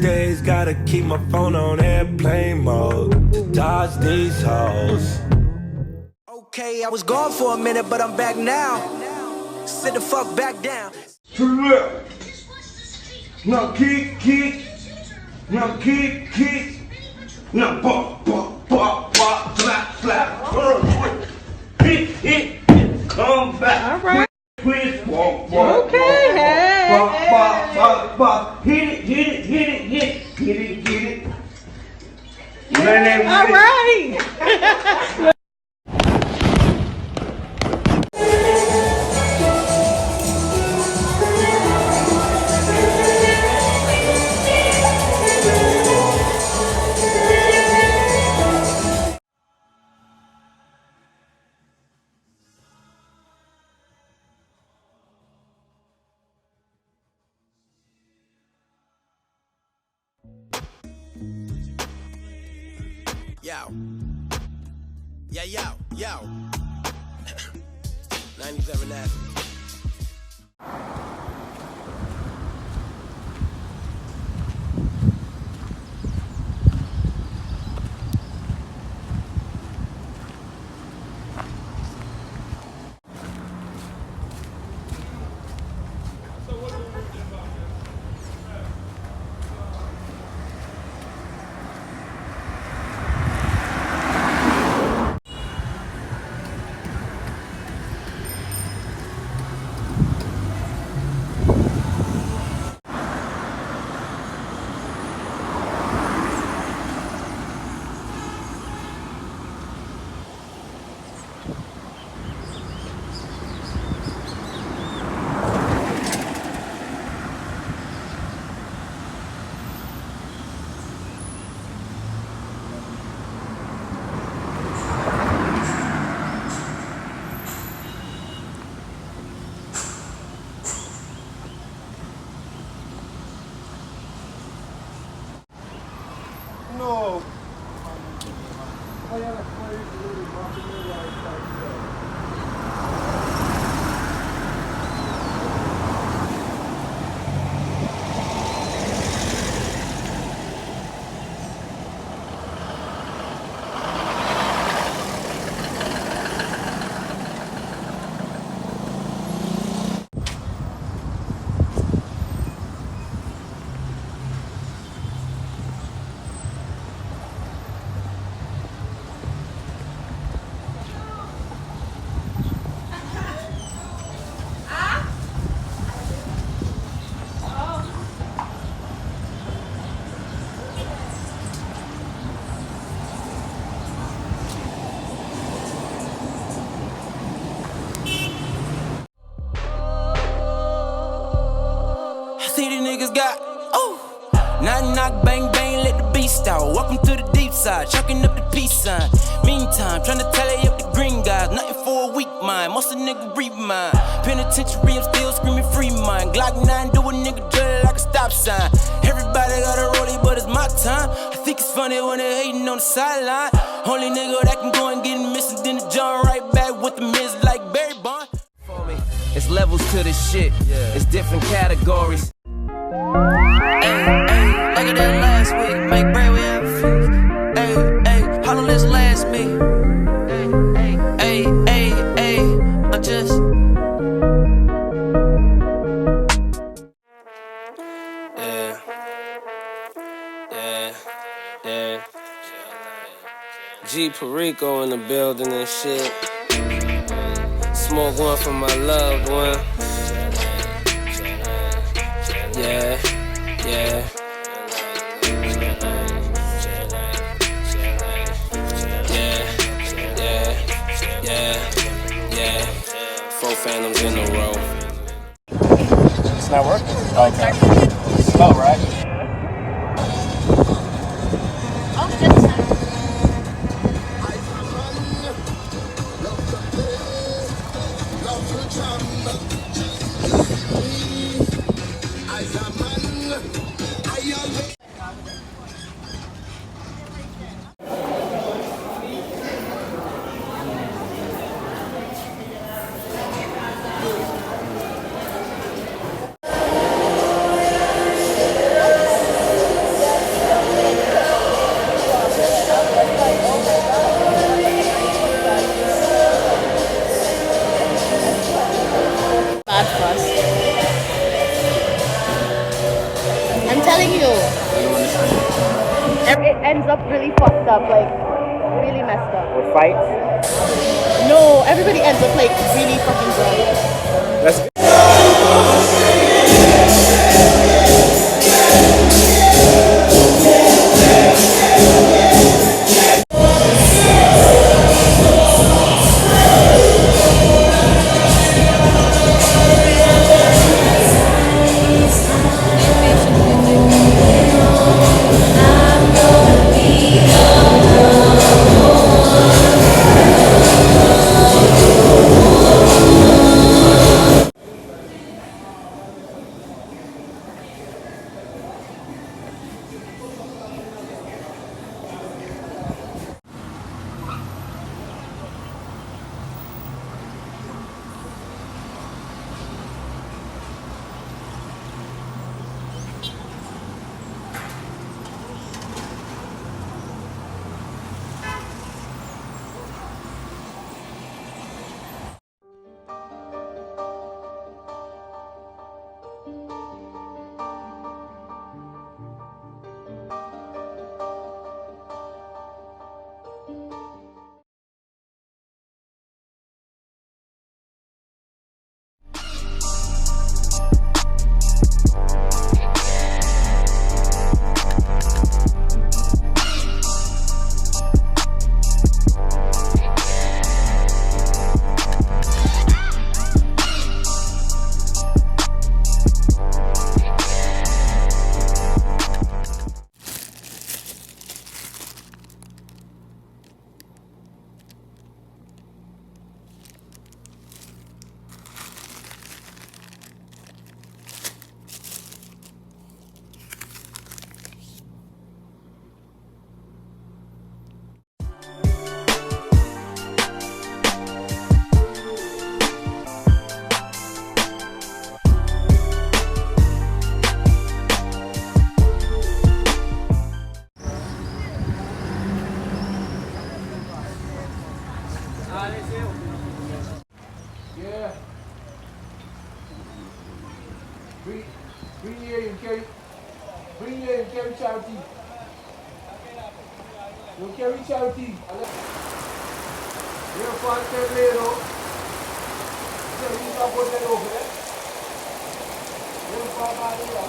days, gotta keep my phone on airplane mode to dodge these hoes. Okay, I was gone for a minute, but I'm back now. Sit the fuck back down. To the left. Now kick. Now kick. Now bop, slap. Hit, come back. All right. Twist, walk. Okay, hey. Bop. Hit it. All right. Yo. 97 Avenue. No. See these niggas got, knock, bang, let the beast out. Welcome to the deep side, chalking up the peace sign. Meantime, trying to tally up the green guys. Nothing for a weak mind, most a nigga read mine. Penitentiary, I'm still screaming free mind. Glock 9 do a nigga drill like a stop sign. Everybody got a rollie, but it's my time. I think it's funny when they hating on the sideline. Only nigga that can go and get missing, then the jump right back with the miss like Barry Bond. For me, it's levels to this shit, it's different categories. Look at that last week, make bread, we have a feast. How long this last me? I'm just. Yeah. G Perico in the building and shit. Smoke one for my loved one. Yeah. Four phantoms in a row. It's not working? Okay. Slow, right? telling you. It ends up really fucked up, like really messed up. Or fights? No, everybody ends up like really fucking drunk. That's good. Yeah. Bring here and carry. Bring here and carry charity. You carry charity. You're fine, Pedro. So you can put that over there. You're fine, Maria.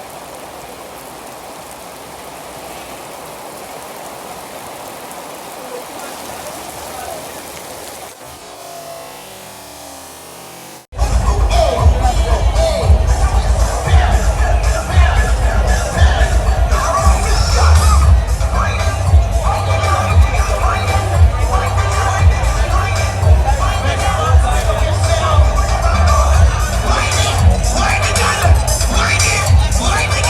Why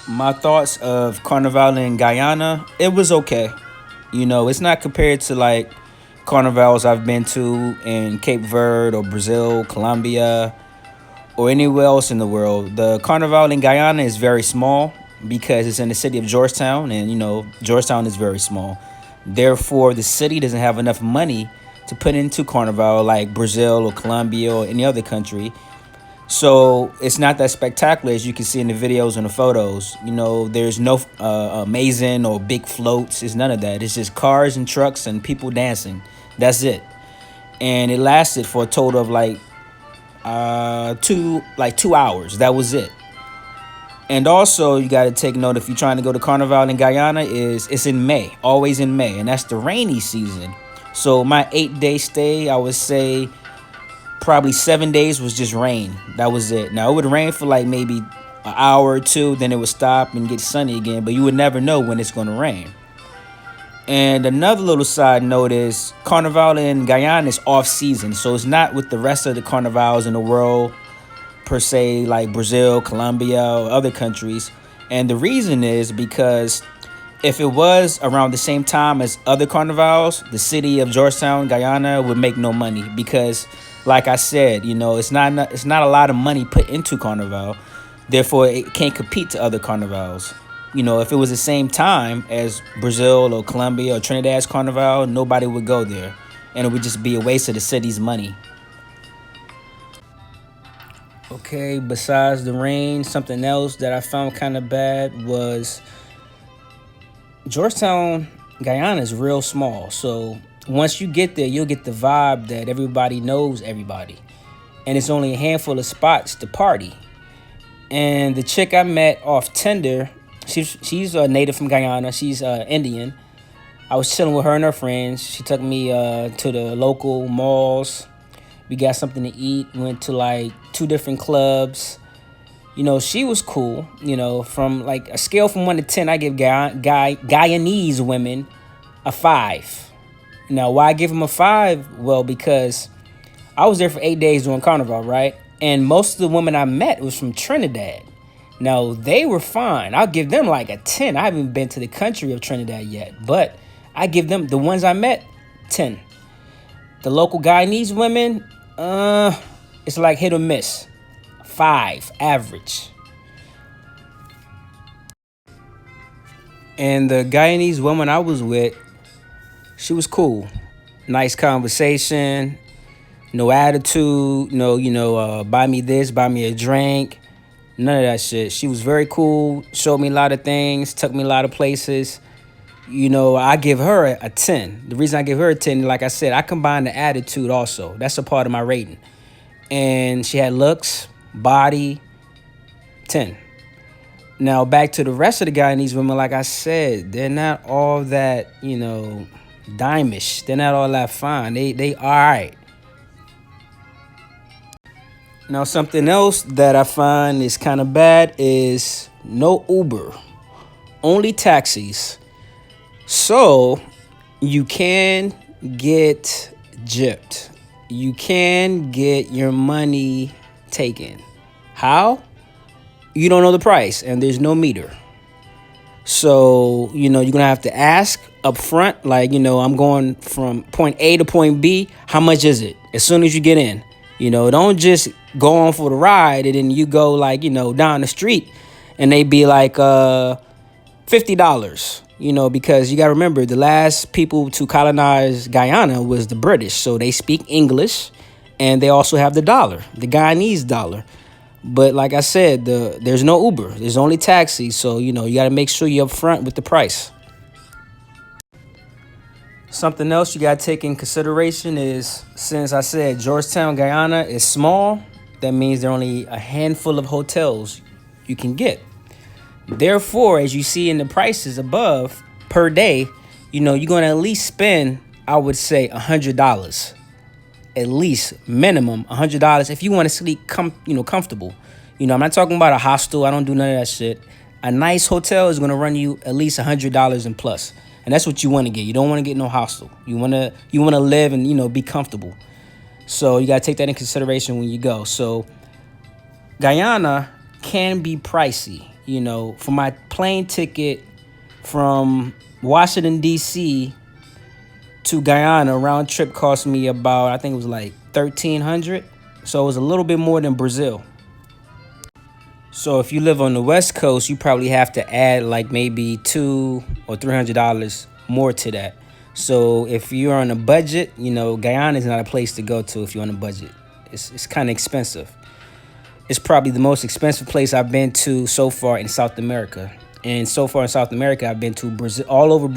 My thoughts of Carnival in Guyana, it was okay. You know, it's not compared to like carnivals I've been to in Cape Verde or Brazil, Colombia, or anywhere else in the world. The Carnival in Guyana is very small because it's in the city of Georgetown, and you know, Georgetown is very small. Therefore, the city doesn't have enough money to put into Carnival like Brazil or Colombia or any other country. So it's not that spectacular as you can see in the videos and the photos. You know, there's no amazing or big floats. It's none of that. It's just cars and trucks and people dancing. That's it. And it lasted for a total of like 2 hours. That was it. And also, you got to take note if you're trying to go to Carnival in Guyana, it's in May, always in May, and that's the rainy season. So my 8-day stay, I would say probably 7 days was just rain. That was it. Now, it would rain for like maybe an hour or two, then it would stop and get sunny again, but you would never know when it's going to rain. And another little side note is Carnival in Guyana is off season, so it's not with the rest of the carnivals in the world per se, like Brazil, Colombia, or other countries. And the reason is because if it was around the same time as other carnivals, the city of Georgetown, Guyana would make no money because, like I said, you know, it's not a lot of money put into Carnival. Therefore, it can't compete to other carnivals. You know, if it was the same time as Brazil or Colombia or Trinidad's Carnival, nobody would go there. And it would just be a waste of the city's money. Okay, besides the rain, something else that I found kind of bad was Georgetown, Guyana is real small. So once you get there, you'll get the vibe that everybody knows everybody. And it's only a handful of spots to party. And the chick I met off Tinder, she's a native from Guyana. She's Indian. I was chilling with her and her friends. She took me to the local malls. We got something to eat. Went to like 2 different clubs. You know, she was cool. You know, from like a scale from 1 to 10, I give Guyanese women a 5. Now, why I give them a 5? Well, because I was there for 8 days doing Carnival, right? And most of the women I met was from Trinidad. Now, they were fine. I'll give them like a 10. I haven't been to the country of Trinidad yet, but I give them, the ones I met, 10. The local Guyanese women, it's like hit or miss. 5, average. And the Guyanese woman I was with, she was cool. Nice conversation, no attitude, no, buy me this, buy me a drink. None of that shit. She was very cool, showed me a lot of things, took me a lot of places. You know, I give her a 10. The reason I give her a 10, like I said, I combine the attitude also. That's a part of my rating. And she had looks, body, 10. Now, back to the rest of the Guyanese women, like I said, they're not all that, dimish. They're not all that fine. They all right. Now, something else that I find is kind of bad is no Uber, only taxis. So you can get gypped. You can get your money taken. How? You don't know the price and there's no meter. So, you're going to have to ask up front, like, I'm going from point A to point B. How much is it? As soon as you get in. Don't just go on for the ride and then you go like, down the street and they be like $50. Because you got to remember the last people to colonize Guyana was the British. So they speak English and they also have the dollar, the Guyanese dollar. But like I said, there's no Uber. There's only taxis. So, you got to make sure you're up front with the price. Something else you got to take in consideration is, since I said Georgetown, Guyana is small, that means there are only a handful of hotels you can get. Therefore, as you see in the prices above per day, you're going to at least spend, I would say, $100. At least minimum $100 if you want to sleep comfortable. I'm not talking about a hostel. I don't do none of that shit. A nice hotel is going to run you at least $100 and plus. And that's what you want to get. You don't want to get no hostel. You want to live and, be comfortable. So you got to take that in consideration when you go. So Guyana can be pricey. For my plane ticket from Washington, D.C. to Guyana, round trip cost me about, I think it was like $1,300. So it was a little bit more than Brazil. So if you live on the West Coast, you probably have to add like maybe $200 or $300 more to that. So if you're on a budget, Guyana is not a place to go to if you're on a budget. It's kind of expensive. It's probably the most expensive place I've been to so far in South America. And so far in South America, I've been to Brazil, all over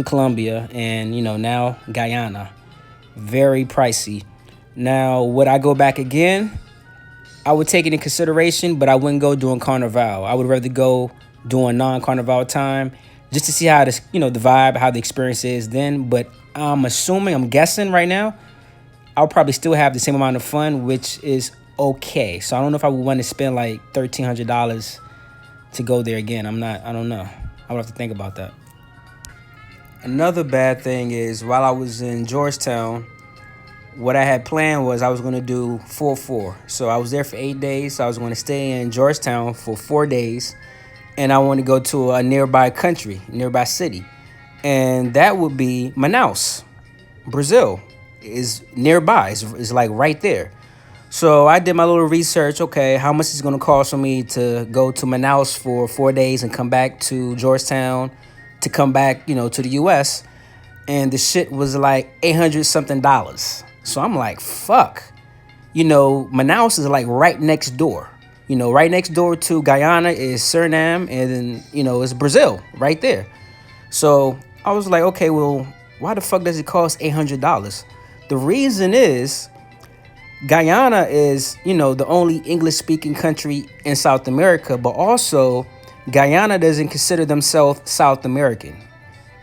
Colombia, and now Guyana. Very pricey. Now, would I go back again? I would take it in consideration, but I wouldn't go during Carnival. I would rather go during non-Carnival time just to see how this, the vibe, how the experience is then. But I'm guessing right now, I'll probably still have the same amount of fun, which is okay. So I don't know if I would want to spend like $1,300 to go there again. I don't know. I would have to think about that. Another bad thing is while I was in Georgetown, what I had planned was I was going to do 4-4. So I was there for 8 days. So I was going to stay in Georgetown for 4 days. And I want to go to a nearby city. And that would be Manaus, Brazil. Is nearby. It's like right there. So I did my little research. Okay, how much is it going to cost for me to go to Manaus for 4 days and come back to Georgetown to come back, to the U.S. And the shit was like $800 something. So I'm like, fuck. Manaus is like right next door. Right next door to Guyana is Suriname, and then, it's Brazil right there. So I was like, okay, well, why the fuck does it cost $800? The reason is Guyana is, the only English-speaking country in South America, but also Guyana doesn't consider themselves South American.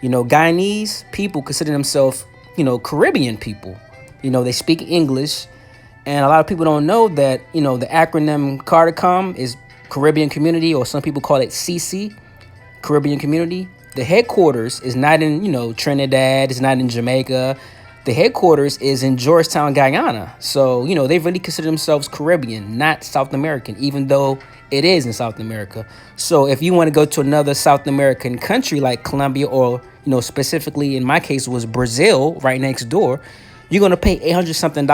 Guyanese people consider themselves, Caribbean people. They speak English, and a lot of people don't know that, the acronym CARICOM is Caribbean Community, or some people call it CC, Caribbean Community. The headquarters is not in, Trinidad, it's not in Jamaica. The headquarters is in Georgetown, Guyana. So, they really consider themselves Caribbean, not South American, even though it is in South America. So if you want to go to another South American country like Colombia, or, specifically in my case was Brazil right next door, you're going to pay $800 something.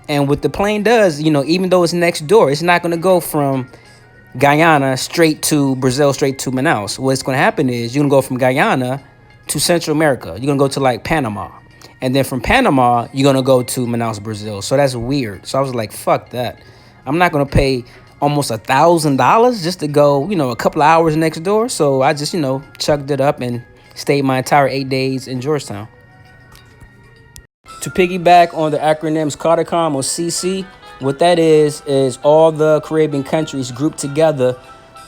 And what the plane does, even though it's next door, it's not going to go from Guyana straight to Brazil, straight to Manaus. What's going to happen is you're going to go from Guyana to Central America. You're going to go to like Panama. And then from Panama, you're going to go to Manaus, Brazil. So that's weird. So I was like, fuck that. I'm not going to pay almost $1,000 just to go, a couple of hours next door. So I just, chugged it up and stayed my entire 8 days in Georgetown. To piggyback on the acronyms CARICOM or CC, what that is all the Caribbean countries grouped together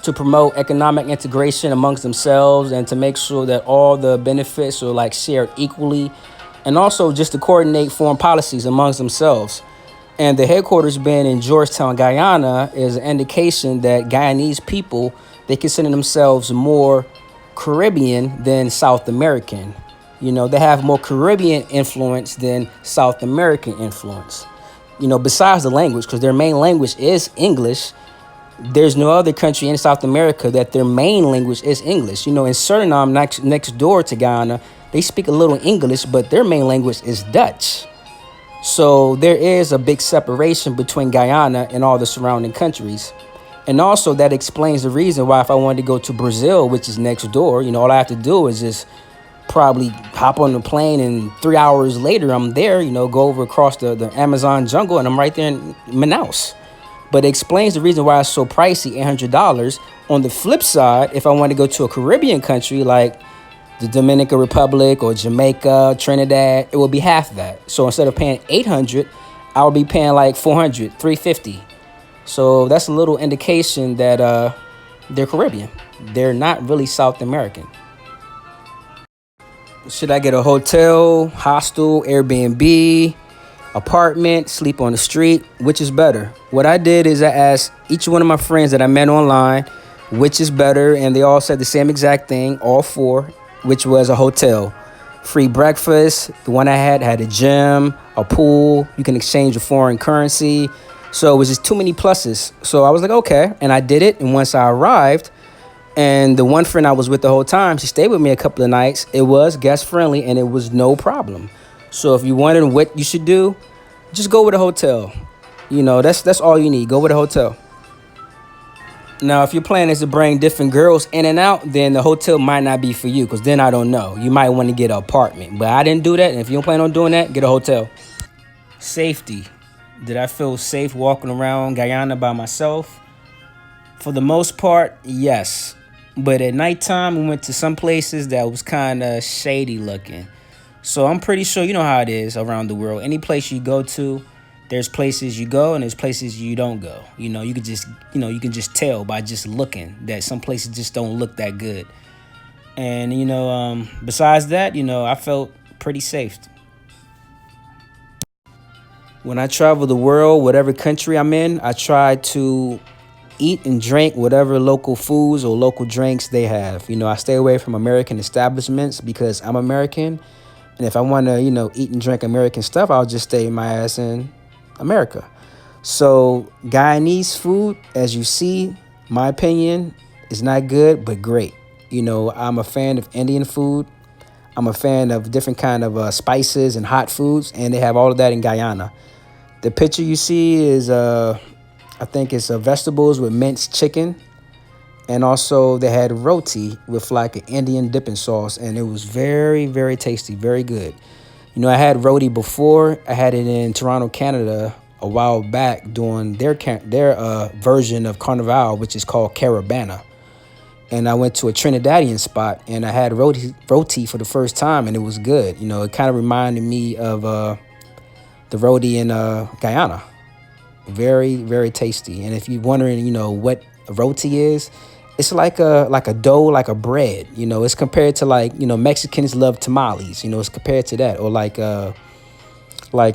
to promote economic integration amongst themselves and to make sure that all the benefits are like shared equally, and also just to coordinate foreign policies amongst themselves. And the headquarters being in Georgetown, Guyana, is an indication that Guyanese people, they consider themselves more Caribbean than South American. They have more Caribbean influence than South American influence. Besides the language, because their main language is English. There's no other country in South America that their main language is English. In Suriname, next door to Guyana, they speak a little English, but their main language is Dutch. So there is a big separation between Guyana and all the surrounding countries. And also that explains the reason why if I wanted to go to Brazil, which is next door, all I have to do is just probably hop on the plane, and 3 hours later I'm there, go over across the Amazon jungle, and I'm right there in Manaus. But it explains the reason why it's so pricey, $800. On the flip side, if I want to go to a Caribbean country like the Dominican Republic or Jamaica, Trinidad, it will be half that. So instead of paying $800, I'll be paying like $400, $350. So that's a little indication that they're Caribbean. They're not really South American. Should I get a hotel, hostel, Airbnb, apartment, sleep on the street? Which is better? What I did is I asked each one of my friends that I met online, which is better, and they all said the same exact thing, all four, which was a hotel. Free breakfast. The one I had a gym, a pool. You can exchange a foreign currency. So it was just too many pluses. So I was like, okay. And I did it. And once I arrived, and the one friend I was with the whole time, she stayed with me a couple of nights. It was guest friendly and it was no problem. So if you're wondering what you should do, just go with a hotel. You know, that's all you need. Go with a hotel. Now, if your plan is to bring different girls in and out, then the hotel might not be for you, because then I don't know. You might want to get an apartment. But I didn't do that. And if you don't plan on doing that, get a hotel. Safety. Did I feel safe walking around Guyana by myself? For the most part, yes. But at nighttime, we went to some places that was kind of shady looking. So I'm pretty sure you know how it is around the world. Any place you go to, there's places you go and there's places you don't go. You can just tell by just looking that some places just don't look that good. And, besides that, I felt pretty safe. When I travel the world, whatever country I'm in, I try to eat and drink whatever local foods or local drinks they have. I stay away from American establishments because I'm American. And if I want to, eat and drink American stuff, I'll just stay my ass in America. So Guyanese food, as you see, my opinion, is not good, but great. I'm a fan of Indian food. I'm a fan of different kind of spices and hot foods, and they have all of that in Guyana. The picture you see is, I think it's vegetables with minced chicken. And also they had roti with like an Indian dipping sauce. And it was very, very tasty, very good. I had roti before. I had it in Toronto, Canada a while back doing their version of Carnival, which is called Carabana. And I went to a Trinidadian spot and I had roti for the first time and it was good. It kind of reminded me of the roti in Guyana. Very, very tasty. And if you're wondering, what roti is, it's like a dough, like a bread. It's compared to Mexicans love tamales. It's compared to that, or like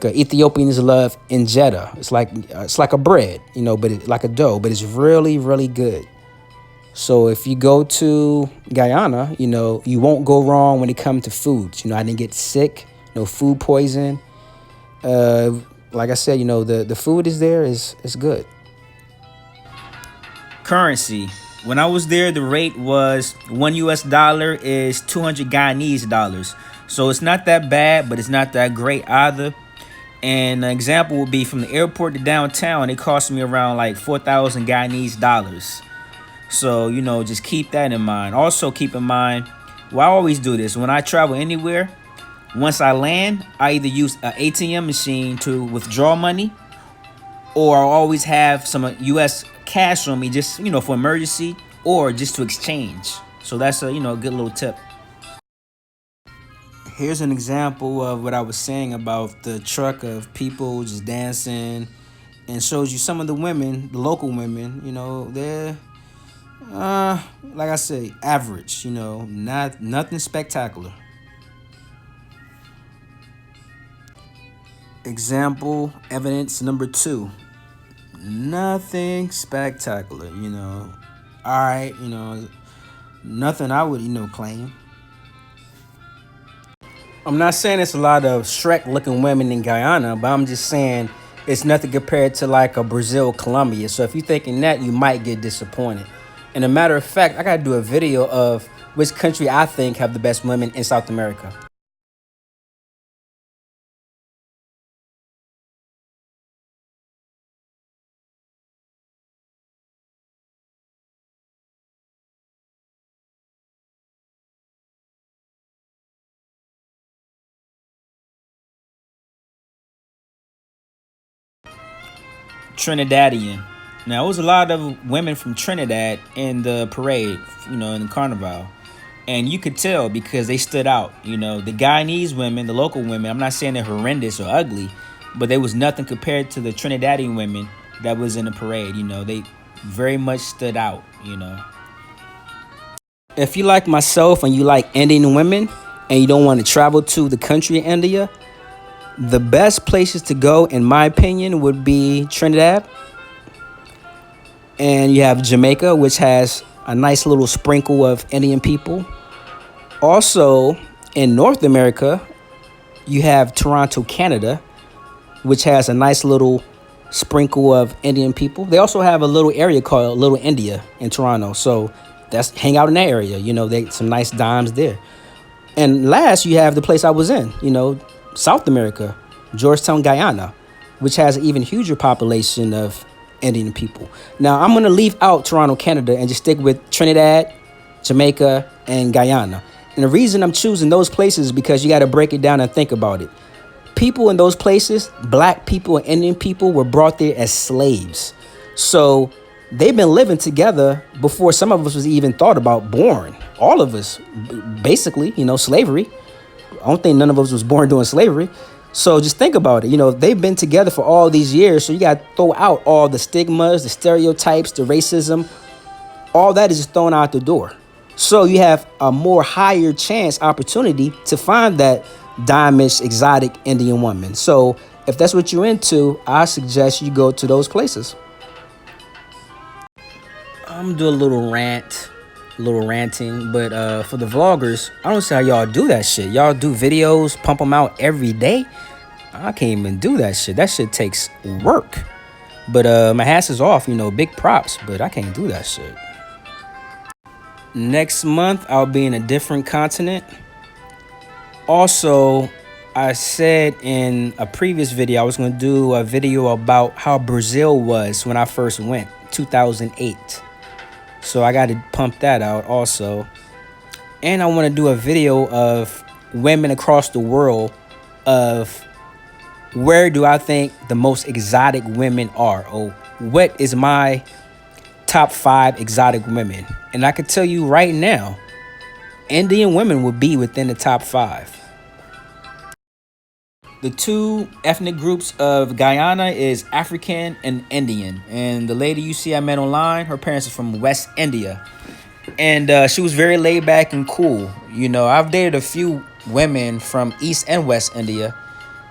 Ethiopians love injera. It's like a bread, but like a dough, but it's really, really good. So if you go to Guyana, you won't go wrong when it comes to foods. I didn't get sick, no food poison. Like I said, the food is there is good. Currency. When I was there, the rate was $1 is 200 Guyanese dollars. So it's not that bad, but it's not that great either. And an example would be from the airport to downtown, it cost me around like 4,000 Guyanese dollars. So, just keep that in mind. Also keep in mind, I always do this. When I travel anywhere, once I land, I either use an ATM machine to withdraw money, or I'll always have some U.S. cash on me just, for emergency or just to exchange. So that's a good little tip. Here's an example of what I was saying about the truck of people just dancing, and shows you some of the women, the local women, they're, like I say, average, nothing spectacular. Example, evidence number 2. Nothing spectacular, All right, nothing I would, claim. I'm not saying it's a lot of Shrek-looking women in Guyana, but I'm just saying it's nothing compared to like a Brazil, Colombia. So if you're thinking that, you might get disappointed. And a matter of fact, I got to do a video of which country I think have the best women in South America. Trinidadian. Now, it was a lot of women from Trinidad in the parade, in the Carnival. And you could tell because they stood out. The Guyanese women, the local women, I'm not saying they're horrendous or ugly, but there was nothing compared to the Trinidadian women that was in the parade. They very much stood out, If you like myself and you like Indian women and you don't want to travel to the country of India, the best places to go, in my opinion, would be Trinidad. And you have Jamaica, which has a nice little sprinkle of Indian people. Also, in North America, you have Toronto, Canada, which has a nice little sprinkle of Indian people. They also have a little area called Little India in Toronto. So that's hang out in that area. You know, they some nice dimes there. And last, you have the place I was in, you know, South America, Georgetown, Guyana, which has an even huger population of Indian people. Now, I'm going to leave out Toronto, Canada, and just stick with Trinidad, Jamaica, and Guyana. And the reason I'm choosing those places is because you got to break it down and think about it. People in those places, black people and Indian people, were brought there as slaves. So they've been living together before some of us was even thought about born. All of us, basically, you know, slavery. I don't think none of us was born doing slavery. So just think about it. You know, they've been together for all these years. So you got to throw out all the stigmas, the stereotypes, the racism. All that is just thrown out the door. So you have a more higher chance opportunity to find that diamond, exotic Indian woman. So if that's what you're into, I suggest you go to those places. I'm gonna do a little ranting, but for the vloggers, I don't see how y'all do that shit. Y'all do videos, pump them out every day. I can't even do that shit. That shit takes work. But my hats is off, you know, big props, but I can't do that shit. Next month, I'll be in a different continent. Also, I said in a previous video, I was going to do a video about how Brazil was when I first went, 2008. So I got to pump that out also. And I want to do a video of women across the world of where do I think the most exotic women are, or what is my top 5 exotic women. And I can tell you right now, Indian women would be within the top 5. The two ethnic groups of Guyana is African and Indian. And the lady you see I met online, her parents are from West India. And she was very laid back and cool. You know, I've dated a few women from East and West India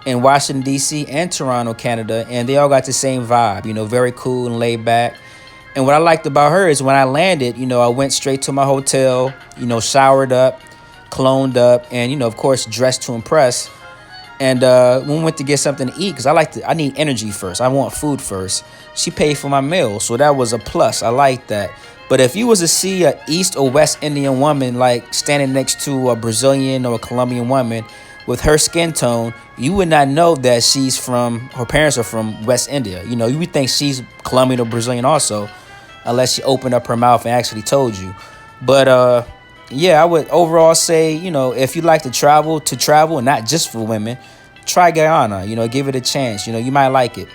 in Washington, D.C. and Toronto, Canada. And they all got the same vibe, you know, very cool and laid back. And what I liked about her is when I landed, you know, I went straight to my hotel, you know, showered up, cloned up, and, you know, of course, dressed to impress. And when we went to get something to eat, because I need energy first. I want food first. She paid for my meal, so that was a plus. I like that. But if you was to see a East or West Indian woman, like standing next to a Brazilian or a Colombian woman with her skin tone, you would not know that her parents are from West India. You know, you would think she's Colombian or Brazilian also, unless she opened up her mouth and actually told you. But yeah, I would overall say, you know, if you like to travel, and not just for women, try Guyana. You know, give it a chance. You know, you might like it.